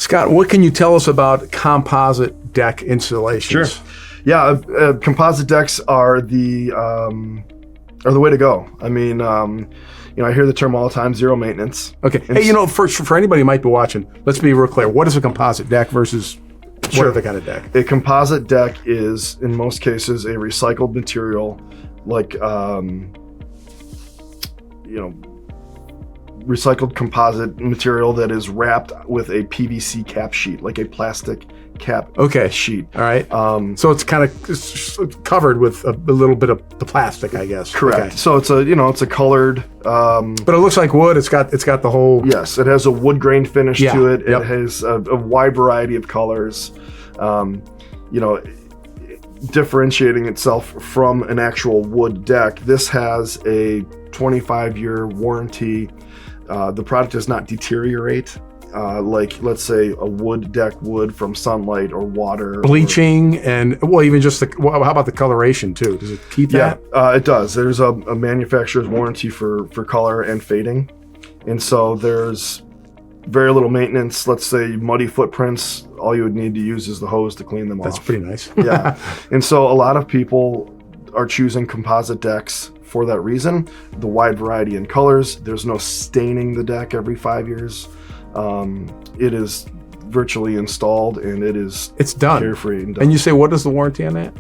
Scott, what can you tell us about composite deck installations? Sure. Yeah, composite decks are the way to go. I mean, I hear the term all the time, zero maintenance. Okay. Hey, for anybody who might be watching, let's be real clear. What is a composite deck versus what other kind of deck? A composite deck is, in most cases, a recycled material, like, recycled composite material that is wrapped with a PVC cap sheet, like a plastic cap sheet. All right. So it's kind of covered with a little bit of the plastic, I guess. Correct. Okay. So it's a colored. But it looks like wood. It's got the whole. Yes, it has a wood grain finish to it. Yep. It has a wide variety of colors. Differentiating itself from an actual wood deck. This has a 25-year warranty. The product does not deteriorate. Like, let's say, a wood deck would from sunlight or water. Bleaching even just how about the coloration too? Does it keep that? Yeah, it does. There's a manufacturer's warranty for color and fading. And so there's very little maintenance. Let's say muddy footprints, all you would need to use is the hose to clean them off. That's pretty nice. Yeah. And so a lot of people are choosing composite decks for that reason. The wide variety in colors. There's no staining the deck every 5 years. It is virtually installed and it's done. Carefree and done. And you say, what is the warranty on that?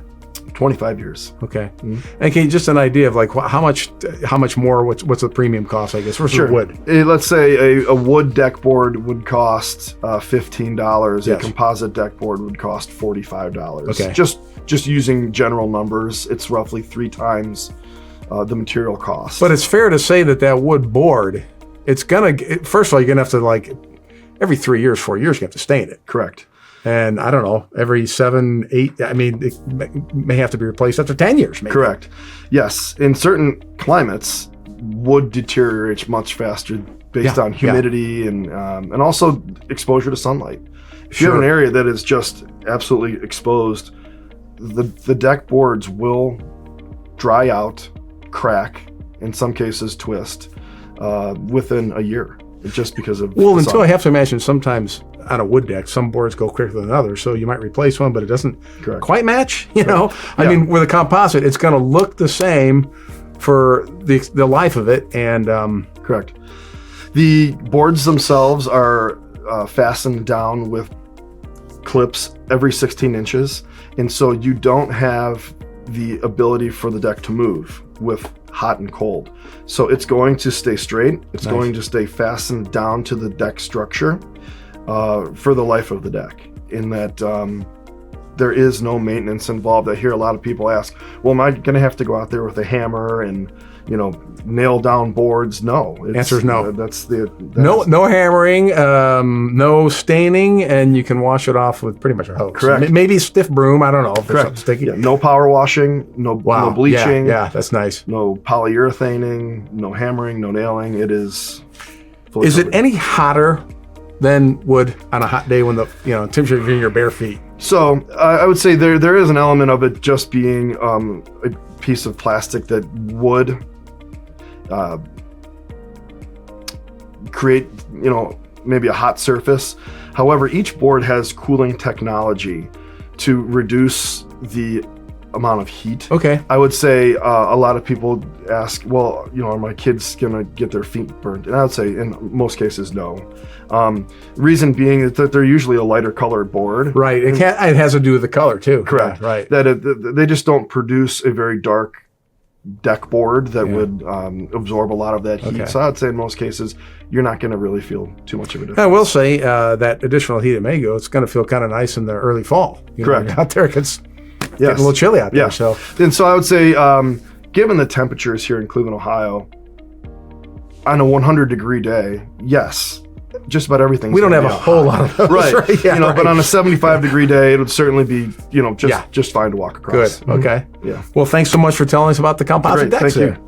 25 years. Okay. Mm-hmm. Okay, just an idea of like how much more, what's the premium cost, I guess, versus wood? Let's say a wood deck board would cost $15. Yes. A composite deck board would cost $45. Okay. Just using general numbers, it's roughly 3 times the material cost. But it's fair to say that wood board, first of all, you're gonna have to every 3 years, 4 years, you have to stain it. Correct. And I don't know, every 7, 8, I mean, it may have to be replaced after 10 years, maybe. Correct. Yes. In certain climates, wood deteriorates much faster based on humidity and also exposure to sunlight. If you have an area that is just absolutely exposed, the deck boards will dry out, crack, in some cases twist, within a year, just because of until I have to imagine sometimes on a wood deck, some boards go quicker than others, so you might replace one, but it doesn't quite match, know? I mean, with a composite, it's going to look the same for the life of it, and... Correct. The boards themselves are fastened down with clips every 16 inches, and so you don't have the ability for the deck to move with hot and cold. So it's going to stay straight. It's going to stay fastened down to the deck structure for the life of the deck, in that there is no maintenance involved. I hear a lot of people ask, well, am I going to have to go out there with a hammer and nail down boards? No. Answer is no. No hammering, no staining, and you can wash it off with pretty much a hose. Correct. Maybe a stiff broom. I don't know if there's something sticky. Yeah, no power washing, no bleaching. Yeah, that's nice. No polyurethaning, no hammering, no nailing. It is. Is it any hotter than wood on a hot day when the temperature is in your bare feet? So I would say there is an element of it just being a piece of plastic that would create maybe a hot surface. However, each board has cooling technology to reduce the amount of heat. Okay. I would say a lot of people ask, well, are my kids gonna get their feet burnt? And I would say in most cases, no. Reason being that they're usually a lighter colored board. Right. It has to do with the color too. Correct. Yeah, right. That they just don't produce a very dark deck board that would absorb a lot of that heat. Okay. So I'd say in most cases, you're not going to really feel too much of a difference. I will say that additional heat at Mago, it's going to feel kind of nice in the early fall. Correct. Out there, it's getting a little chilly out there. So I would say, given the temperatures here in Cleveland, Ohio, on a 100-degree day, yes, just about everything. We don't have a whole lot of those. Right. Yeah, but on a 75-degree day, it would certainly be, just fine to walk across. Good. Okay. Yeah. Well, thanks so much for telling us about the composite decks. Thank you.